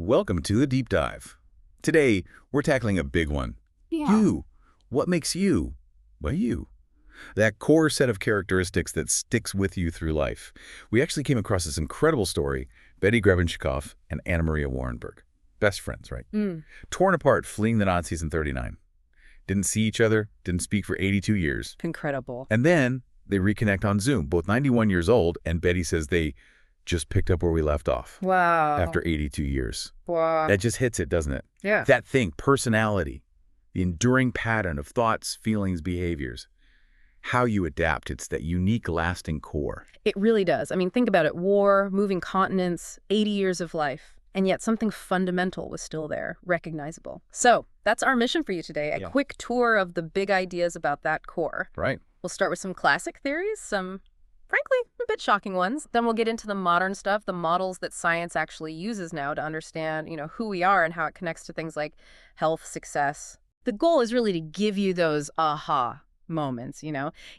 Welcome to the Deep Dive. Today, we're tackling a big one. Yeah. You. What makes you? Well, you. That core set of characteristics that sticks with you through life. We actually came across this incredible story, Betty Grebenshikoff and Anna Maria Warrenberg. Best friends, right? Torn apart, fleeing the Nazis in '39. Didn't see each other, didn't speak for 82 years. Incredible. And then they reconnect on Zoom, both 91 years old, and Betty says they just picked up where we left off. Wow. After 82 years. Wow. That just hits it, doesn't it? Yeah. That thing, personality, the enduring pattern of thoughts, feelings, behaviors. How you adapt, it's that unique, lasting core. It really does. I mean, think about it. War, moving continents, 80 years of life. And yet something fundamental was still there, recognizable. So that's our mission for you today, a quick tour of the big ideas about that core. Right. We'll start with some classic theories, some, frankly, a bit shocking ones. Then we'll get into the modern stuff, the models that science actually uses now to understand, who we are and how it connects to things like health, success. The goal is really to give you those aha moments,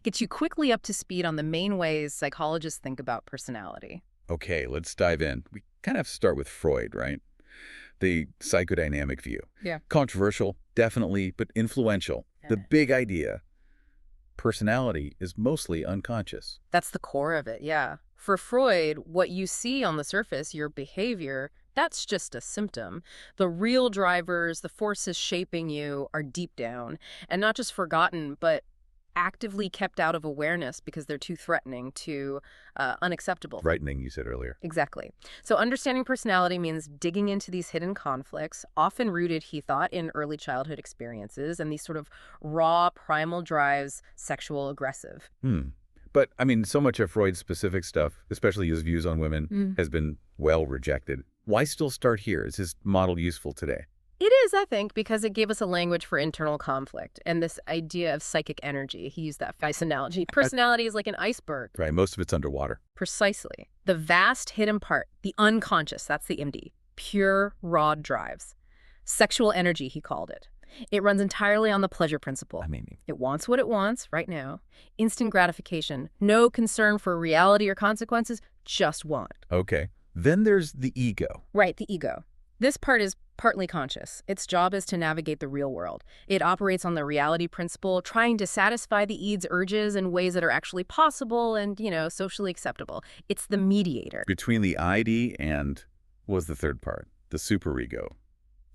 get you quickly up to speed on the main ways psychologists think about personality. Okay, let's dive in. We kind of have to start with Freud, right? The psychodynamic view. Yeah. Controversial, definitely, but influential. Yeah. The big idea. Personality is mostly unconscious. That's the core of it, yeah. For Freud, what you see on the surface, your behavior, that's just a symptom. The real drivers, the forces shaping you are deep down, and not just forgotten, but actively kept out of awareness because they're too threatening, too unacceptable. Frightening, you said earlier. Exactly. So understanding personality means digging into these hidden conflicts, often rooted, he thought, in early childhood experiences and these sort of raw, primal drives, sexual, aggressive. But, I mean, so much of Freud's specific stuff, especially his views on women, has been well rejected. Why still start here? Is his model useful today? It is, I think, because it gave us a language for internal conflict and this idea of psychic energy. He used that nice analogy. Personality is like an iceberg. Right, most of it's underwater. Precisely. The vast hidden part, the unconscious, that's the MD. Pure, raw drives. Sexual energy, he called it. It runs entirely on the pleasure principle. It wants what it wants right now. Instant gratification. No concern for reality or consequences, just want. Okay. Then there's the ego. Right, the ego. This part is partly conscious. Its job is to navigate the real world. It operates on the reality principle, trying to satisfy the id's urges in ways that are actually possible and, socially acceptable. It's the mediator. Between the ID and, what was the third part? The superego.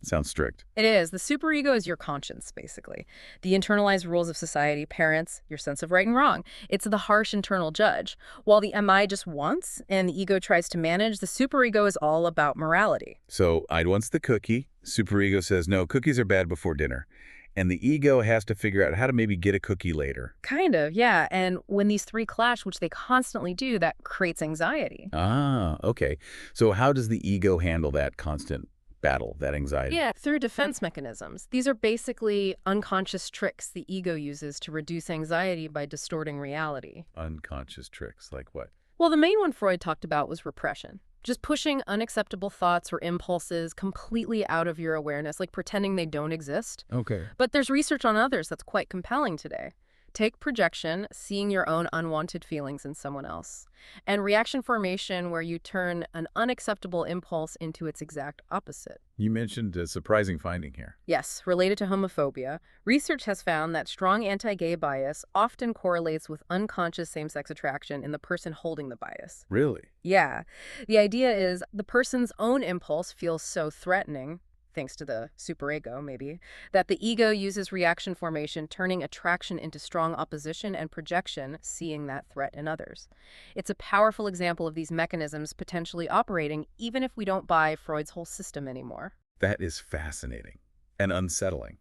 Sounds strict. It is. The superego is your conscience, basically. The internalized rules of society, parents, your sense of right and wrong. It's the harsh internal judge. While the MI just wants and the ego tries to manage, the superego is all about morality. So I'd wants the cookie. Superego says, no, cookies are bad before dinner. And the ego has to figure out how to maybe get a cookie later. Kind of, yeah. And when these three clash, which they constantly do, that creates anxiety. Ah, okay. So how does the ego handle that constant battle, that anxiety? Yeah, through defense mechanisms. These are basically unconscious tricks the ego uses to reduce anxiety by distorting reality. Unconscious tricks, like what? Well, the main one Freud talked about was repression. Just pushing unacceptable thoughts or impulses completely out of your awareness, like pretending they don't exist. Okay. But there's research on others that's quite compelling today. Take projection, seeing your own unwanted feelings in someone else, and reaction formation, where you turn an unacceptable impulse into its exact opposite. You mentioned a surprising finding here. Yes, related to homophobia, research has found that strong anti-gay bias often correlates with unconscious same-sex attraction in the person holding the bias. Really? Yeah. The idea is the person's own impulse feels so threatening, thanks to the superego, maybe, that the ego uses reaction formation, turning attraction into strong opposition and projection, seeing that threat in others. It's a powerful example of these mechanisms potentially operating even if we don't buy Freud's whole system anymore. That is fascinating and unsettling.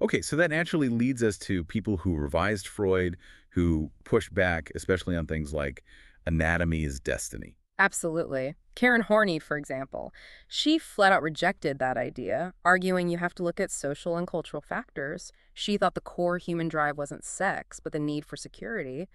Okay, so that naturally leads us to people who revised Freud, who pushed back, especially on things like anatomy is destiny. Absolutely. Karen Horney, for example, she flat out rejected that idea, arguing you have to look at social and cultural factors. She thought the core human drive wasn't sex, but the need for security.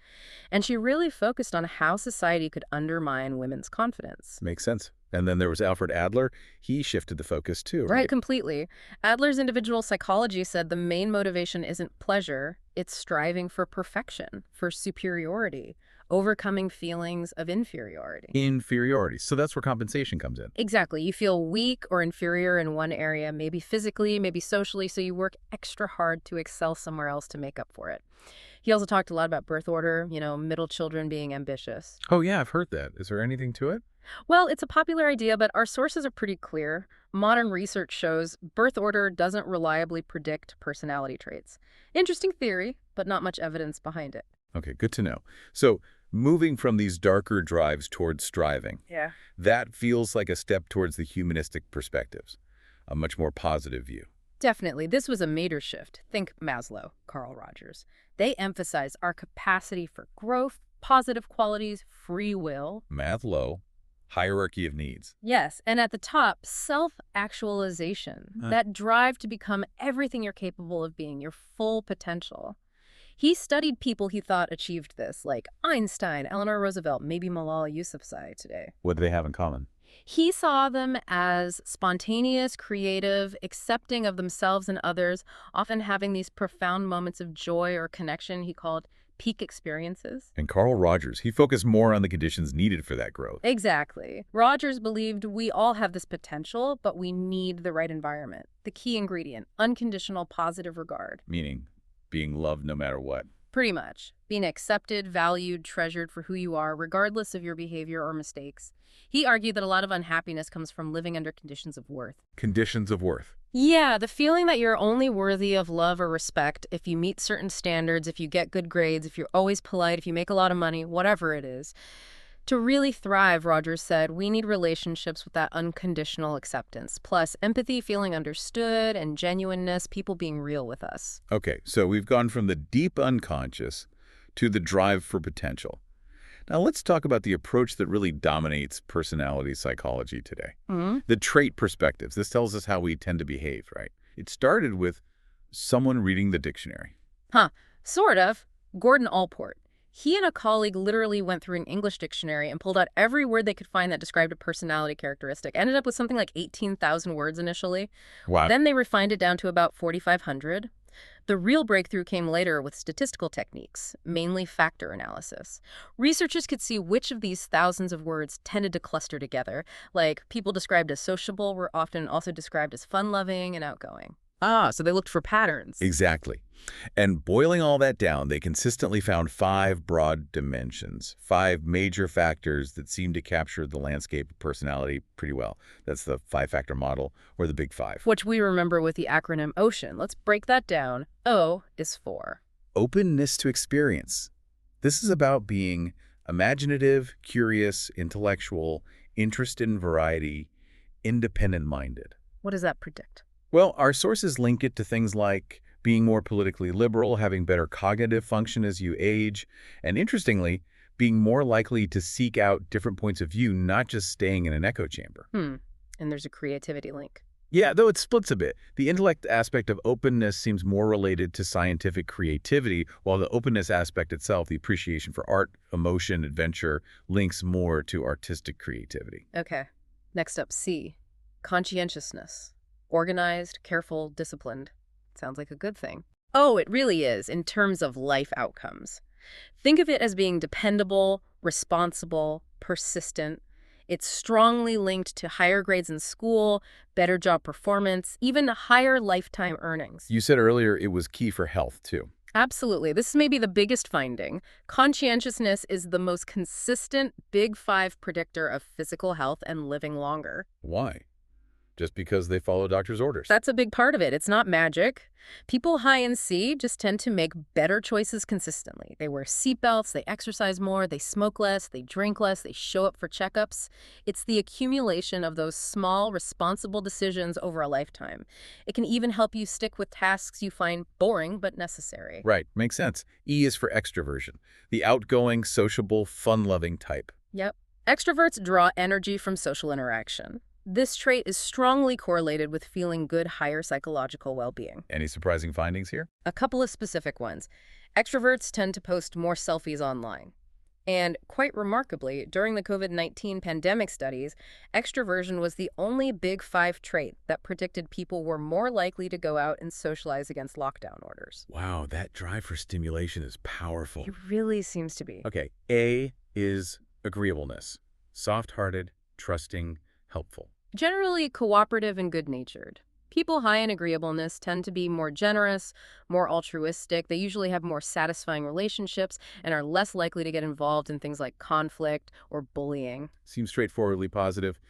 And she really focused on how society could undermine women's confidence. Makes sense. And then there was Alfred Adler. He shifted the focus too, right? Right, completely. Adler's individual psychology said the main motivation isn't pleasure, it's striving for perfection, for superiority, overcoming feelings of inferiority. Inferiority. So that's where compensation comes in. Exactly. You feel weak or inferior in one area, maybe physically, maybe socially, so you work extra hard to excel somewhere else to make up for it. He also talked a lot about birth order, middle children being ambitious. Oh, yeah, I've heard that. Is there anything to it? Well, it's a popular idea, but our sources are pretty clear. Modern research shows birth order doesn't reliably predict personality traits. Interesting theory, but not much evidence behind it. Okay, good to know. So moving from these darker drives towards striving, Yeah. that feels like a step towards the humanistic perspectives, a much more positive view. Definitely. This was a major shift. Think Maslow, Carl Rogers. They emphasize our capacity for growth, positive qualities, free will. Maslow, hierarchy of needs. Yes, and at the top, self-actualization, that drive to become everything you're capable of being, your full potential. He studied people he thought achieved this, like Einstein, Eleanor Roosevelt, maybe Malala Yousafzai today. What do they have in common? He saw them as spontaneous, creative, accepting of themselves and others, often having these profound moments of joy or connection he called peak experiences. And Carl Rogers, he focused more on the conditions needed for that growth. Exactly. Rogers believed we all have this potential, but we need the right environment. The key ingredient, unconditional positive regard. Meaning being loved no matter what. Pretty much. Being accepted, valued, treasured for who you are, regardless of your behavior or mistakes. He argued that a lot of unhappiness comes from living under conditions of worth. Conditions of worth. Yeah, the feeling that you're only worthy of love or respect if you meet certain standards, if you get good grades, if you're always polite, if you make a lot of money, whatever it is. To really thrive, Rogers said, we need relationships with that unconditional acceptance, plus empathy, feeling understood, and genuineness, people being real with us. Okay, so we've gone from the deep unconscious to the drive for potential. Now let's talk about the approach that really dominates personality psychology today. The trait perspectives. This tells us how we tend to behave, right? It started with someone reading the dictionary. Sort of. Gordon Allport. He and a colleague literally went through an English dictionary and pulled out every word they could find that described a personality characteristic. Ended up with something like 18,000 words initially. Wow. Then they refined it down to about 4,500. The real breakthrough came later with statistical techniques, mainly factor analysis. Researchers could see which of these thousands of words tended to cluster together. Like, people described as sociable were often also described as fun-loving and outgoing. So they looked for patterns. Exactly. And boiling all that down, they consistently found 5 broad dimensions, 5 major factors that seem to capture the landscape of personality pretty well. That's the 5-factor model, or the Big Five. Which we remember with the acronym OCEAN. Let's break that down. O is for openness to experience. This is about being imaginative, curious, intellectual, interested in variety, independent-minded. what does that predict? Well, our sources link it to things like being more politically liberal, having better cognitive function as you age, and interestingly, being more likely to seek out different points of view, not just staying in an echo chamber. And there's a creativity link. Yeah, though it splits a bit. The intellect aspect of openness seems more related to scientific creativity, while the openness aspect itself, the appreciation for art, emotion, adventure, links more to artistic creativity. Okay. Next up, C. Conscientiousness. Organized, careful, disciplined. Sounds like a good thing. Oh, it really is, in terms of life outcomes. Think of it as being dependable, responsible, persistent. It's strongly linked to higher grades in school, better job performance, even higher lifetime earnings. You said earlier it was key for health, too. Absolutely. This is maybe the biggest finding. Conscientiousness is the most consistent Big Five predictor of physical health and living longer. Why? Just because they follow doctor's orders. That's a big part of it. It's not magic. People high in C just tend to make better choices consistently. They wear seatbelts, they exercise more, they smoke less, they drink less, they show up for checkups. It's the accumulation of those small, responsible decisions over a lifetime. It can even help you stick with tasks you find boring but necessary. Right, makes sense. E is for extroversion, the outgoing, sociable, fun-loving type. Yep. Extroverts draw energy from social interaction. This trait is strongly correlated with feeling good, higher psychological well-being. Any surprising findings here? A couple of specific ones. Extroverts tend to post more selfies online. And quite remarkably, during the COVID-19 pandemic studies, extroversion was the only big five trait that predicted people were more likely to go out and socialize against lockdown orders. Wow, that drive for stimulation is powerful. It really seems to be. Okay, A is agreeableness. Soft-hearted, trusting, helpful. Generally cooperative and good-natured. People high in agreeableness tend to be more generous, more altruistic. They usually have more satisfying relationships and are less likely to get involved in things like conflict or bullying. Seems straightforwardly positive.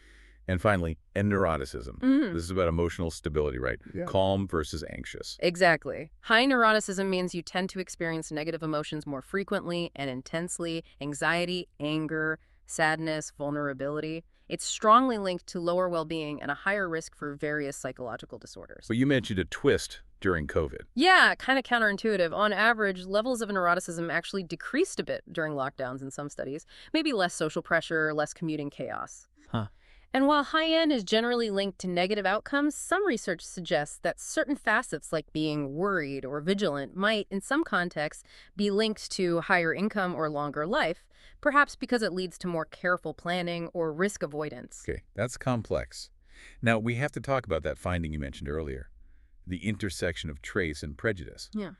And finally, neuroticism. This is about emotional stability, right? Yeah. Calm versus anxious. Exactly. High neuroticism means you tend to experience negative emotions more frequently and intensely: anxiety, anger, sadness, vulnerability. It's strongly linked to lower well-being and a higher risk for various psychological disorders. But you mentioned a twist during COVID. Yeah, kind of counterintuitive. On average, levels of neuroticism actually decreased a bit during lockdowns in some studies. Maybe less social pressure, less commuting chaos. Huh. And while high-end is generally linked to negative outcomes, some research suggests that certain facets like being worried or vigilant might, in some contexts, be linked to higher income or longer life, perhaps because it leads to more careful planning or risk avoidance. Okay, that's complex. Now, we have to talk about that finding you mentioned earlier, the intersection of trace and prejudice. Yeah.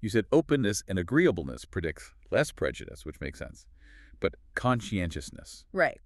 You said openness and agreeableness predict less prejudice, which makes sense. But conscientiousness. Right.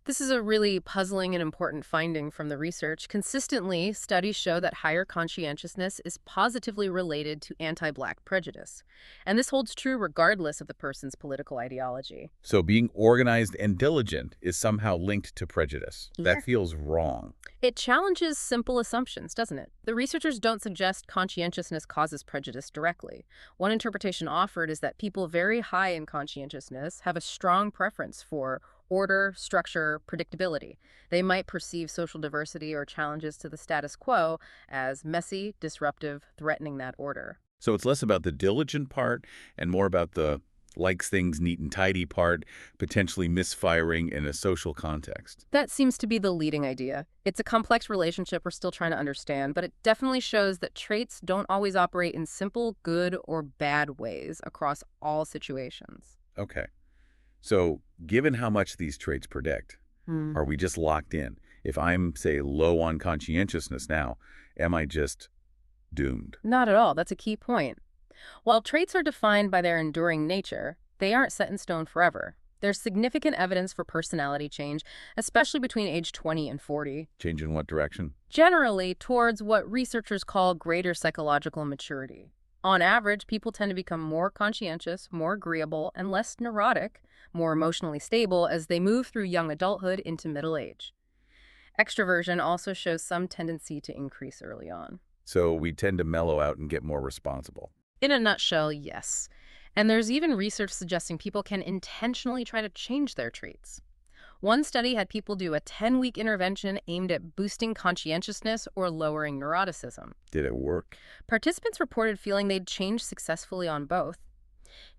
This is a really puzzling and important finding from the research. Consistently, studies show that higher conscientiousness is positively related to anti-Black prejudice. And this holds true regardless of the person's political ideology. So being organized and diligent is somehow linked to prejudice. Yeah. That feels wrong. It challenges simple assumptions, doesn't it? The researchers don't suggest conscientiousness causes prejudice directly. One interpretation offered is that people very high in conscientiousness have a strong preference for order, structure, predictability. They might perceive social diversity or challenges to the status quo as messy, disruptive, threatening that order. So it's less about the diligent part and more about the likes things neat and tidy part, potentially misfiring in a social context. That seems to be the leading idea. It's a complex relationship we're still trying to understand, but it definitely shows that traits don't always operate in simple good or bad ways across all situations. Okay. So given how much these traits predict, are we just locked in? If I'm, say, low on conscientiousness now, am I just doomed? Not at all. That's a key point. While traits are defined by their enduring nature, they aren't set in stone forever. There's significant evidence for personality change, especially between age 20 and 40. Change in what direction? Generally, towards what researchers call greater psychological maturity. On average, people tend to become more conscientious, more agreeable, and less neurotic, more emotionally stable as they move through young adulthood into middle age. Extroversion also shows some tendency to increase early on. So we tend to mellow out and get more responsible. In a nutshell, yes. And there's even research suggesting people can intentionally try to change their traits. One study had people do a 10-week intervention aimed at boosting conscientiousness or lowering neuroticism. Did it work? Participants reported feeling they'd changed successfully on both.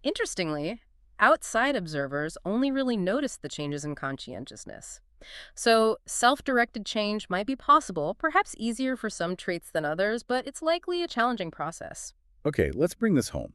Interestingly, outside observers only really noticed the changes in conscientiousness. So self-directed change might be possible, perhaps easier for some traits than others, but it's likely a challenging process. Okay, let's bring this home.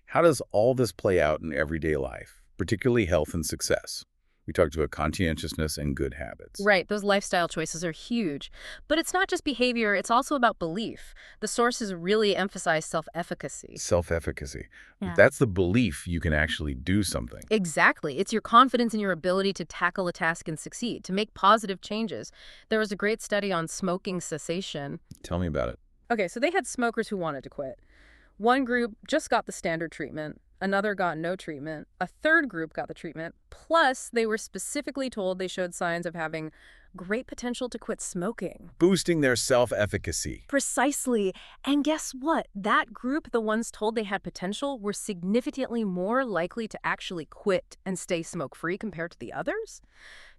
How does all this play out in everyday life, particularly health and success? We talked about conscientiousness and good habits. Right, those lifestyle choices are huge. But it's not just behavior, it's also about belief. The sources really emphasize self-efficacy. Self-efficacy. Yeah. That's the belief you can actually do something. Exactly. It's your confidence in your ability to tackle a task and succeed, to make positive changes. There was a great study on smoking cessation. Tell me about it. Okay, so they had smokers who wanted to quit. One group just got the standard treatment. Another got no treatment. A third group got the treatment. Plus, they were specifically told they showed signs of having great potential to quit smoking. Boosting their self-efficacy. Precisely. And guess what? That group, the ones told they had potential, were significantly more likely to actually quit and stay smoke-free compared to the others.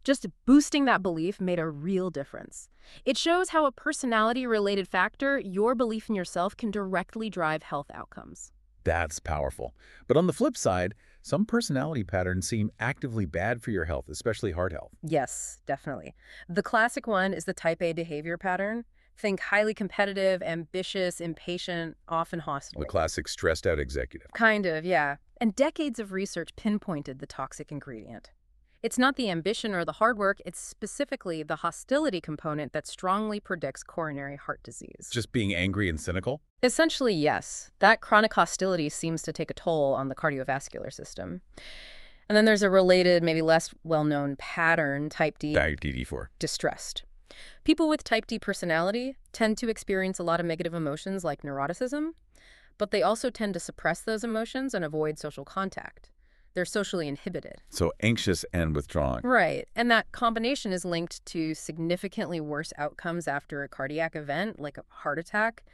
Just boosting that belief made a real difference. It shows how a personality-related factor, your belief in yourself, can directly drive health outcomes. That's powerful. But on the flip side, some personality patterns seem actively bad for your health, especially heart health. Yes, definitely. The classic one is the type A behavior pattern. Think highly competitive, ambitious, impatient, often hostile. The classic stressed out executive. Kind of, yeah. And decades of research pinpointed the toxic ingredient. It's not the ambition or the hard work, it's specifically the hostility component that strongly predicts coronary heart disease. Just being angry and cynical? Essentially, yes. That chronic hostility seems to take a toll on the cardiovascular system. And then there's a related, maybe less well-known pattern, type D, DD4. distressed. People with type D personality tend to experience a lot of negative emotions like neuroticism, but they also tend to suppress those emotions and avoid social contact. They're socially inhibited. So anxious and withdrawn. Right. And that combination is linked to significantly worse outcomes after a cardiac event, like a heart attack.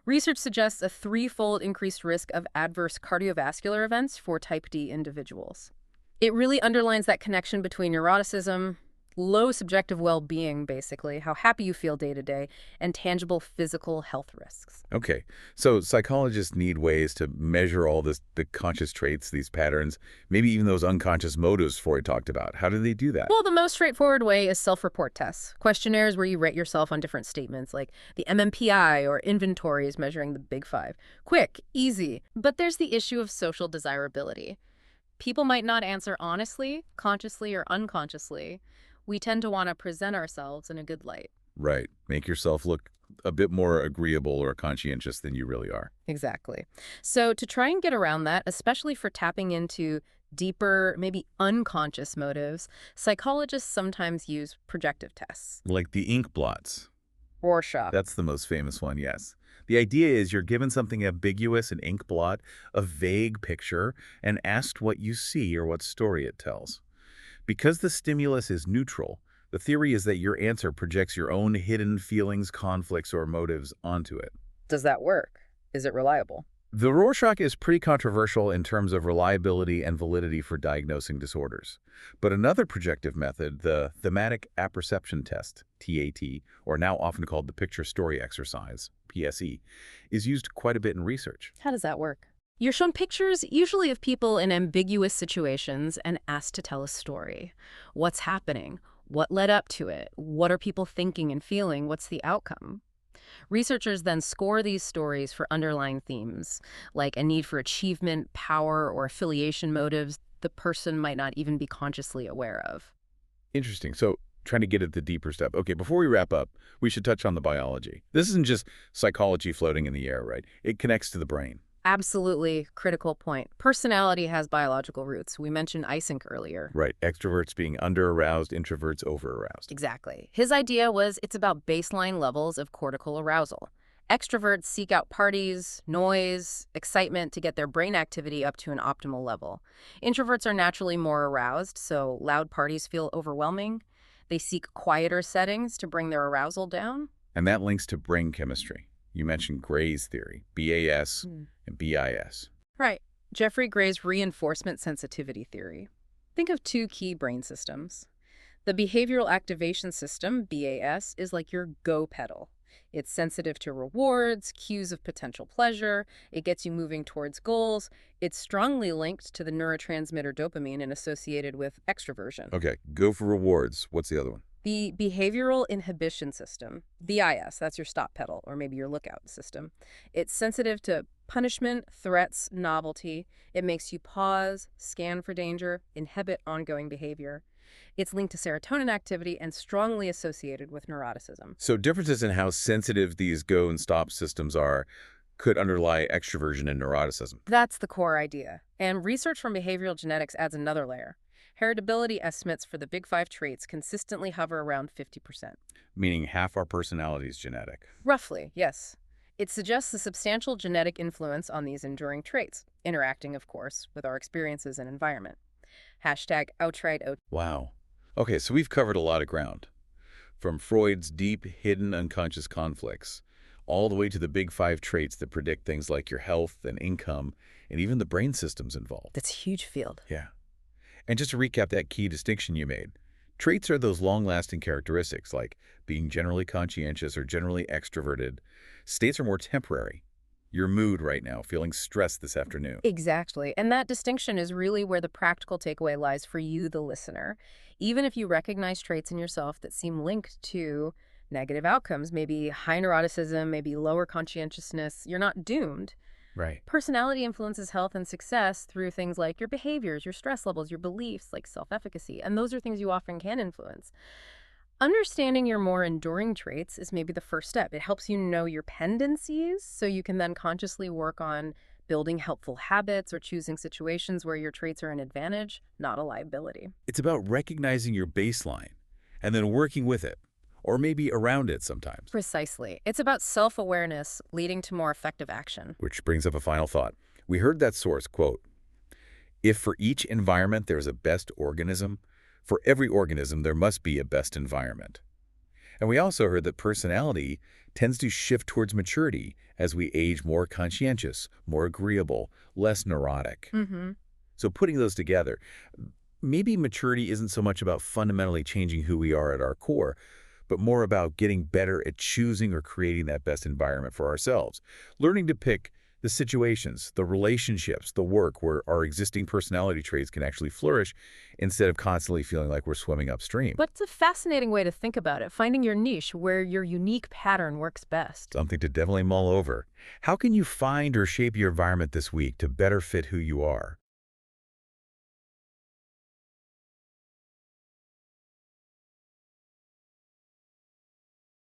Research suggests a 3-fold increased risk of adverse cardiovascular events for type D individuals. It really underlines that connection between neuroticism, low subjective well-being, basically, how happy you feel day to day, and tangible physical health risks. Okay, so psychologists need ways to measure all this, the conscious traits, these patterns, maybe even those unconscious motives Freud talked about. How do they do that? Well, the most straightforward way is self-report tests, questionnaires where you rate yourself on different statements, like the MMPI or inventories measuring the Big Five. Quick, easy. But there's the issue of social desirability. People might not answer honestly, consciously, or unconsciously. We tend to want to present ourselves in a good light. Right. Make yourself look a bit more agreeable or conscientious than you really are. Exactly. So to try and get around that, especially for tapping into deeper, maybe unconscious motives, psychologists sometimes use projective tests. Like the ink blots. Rorschach. That's the most famous one, yes. The idea is you're given something ambiguous, an ink blot, a vague picture, and asked what you see or what story it tells. Because the stimulus is neutral, the theory is that your answer projects your own hidden feelings, conflicts, or motives onto it. Does that work? Is it reliable? The Rorschach is pretty controversial in terms of reliability and validity for diagnosing disorders. But another projective method, the thematic apperception test, TAT, or now often called the picture story exercise, PSE, is used quite a bit in research. How does that work? You're shown pictures, usually of people in ambiguous situations, and asked to tell a story. What's happening? What led up to it? What are people thinking and feeling? What's the outcome? Researchers then score these stories for underlying themes, like a need for achievement, power, or affiliation motives the person might not even be consciously aware of. Interesting. So trying to get at the deeper step. Okay, before we wrap up, we should touch on the biology. This isn't just psychology floating in the air, right? It connects to the brain. Absolutely critical point. Personality has biological roots. We mentioned Eysenck earlier. Right. Extroverts being under-aroused, introverts over-aroused. Exactly. His idea was it's about baseline levels of cortical arousal. Extroverts seek out parties, noise, excitement to get their brain activity up to an optimal level. Introverts are naturally more aroused, so loud parties feel overwhelming. They seek quieter settings to bring their arousal down. And that links to brain chemistry. You mentioned Gray's theory, BAS and BIS. Right. Jeffrey Gray's reinforcement sensitivity theory. Think of two key brain systems. The behavioral activation system, BAS, is like your go pedal. It's sensitive to rewards, cues of potential pleasure. It gets you moving towards goals. It's strongly linked to the neurotransmitter dopamine and associated with extroversion. Okay, go for rewards. What's the other one? The behavioral inhibition system, BIS, that's your stop pedal, or maybe your lookout system. It's sensitive to punishment, threats, novelty. It makes you pause, scan for danger, inhibit ongoing behavior. It's linked to serotonin activity and strongly associated with neuroticism. So differences in how sensitive these go and stop systems are could underlie extroversion and neuroticism. That's the core idea. And research from behavioral genetics adds another layer. Heritability estimates for the Big Five traits consistently hover around 50%. Meaning half our personality is genetic. Roughly, yes. It suggests a substantial genetic influence on these enduring traits, interacting, of course, with our experiences and environment. Hashtag outright out. Wow. Okay, so we've covered a lot of ground. From Freud's deep, hidden, unconscious conflicts, all the way to the Big Five traits that predict things like your health and income, and even the brain systems involved. That's a huge field. Yeah. And just to recap that key distinction you made, traits are those long-lasting characteristics like being generally conscientious or generally extroverted. States are more temporary. Your mood right now, feeling stressed this afternoon. Exactly. And that distinction is really where the practical takeaway lies for you, the listener. Even if you recognize traits in yourself that seem linked to negative outcomes, maybe high neuroticism, maybe lower conscientiousness, you're not doomed. Right. Personality influences health and success through things like your behaviors, your stress levels, your beliefs, like self-efficacy. And those are things you often can influence. Understanding your more enduring traits is maybe the first step. It helps you know your tendencies so you can then consciously work on building helpful habits or choosing situations where your traits are an advantage, not a liability. It's about recognizing your baseline and then working with it, or maybe around it sometimes. Precisely. It's about self-awareness leading to more effective action. Which brings up a final thought. We heard that source, quote, "If for each environment there's a best organism, for every organism there must be a best environment." And we also heard that personality tends to shift towards maturity as we age, more conscientious, more agreeable, less neurotic. Mm-hmm. So putting those together, maybe maturity isn't so much about fundamentally changing who we are at our core, but more about getting better at choosing or creating that best environment for ourselves. Learning to pick the situations, the relationships, the work where our existing personality traits can actually flourish instead of constantly feeling like we're swimming upstream. But it's a fascinating way to think about it, finding your niche where your unique pattern works best. Something to definitely mull over. How can you find or shape your environment this week to better fit who you are?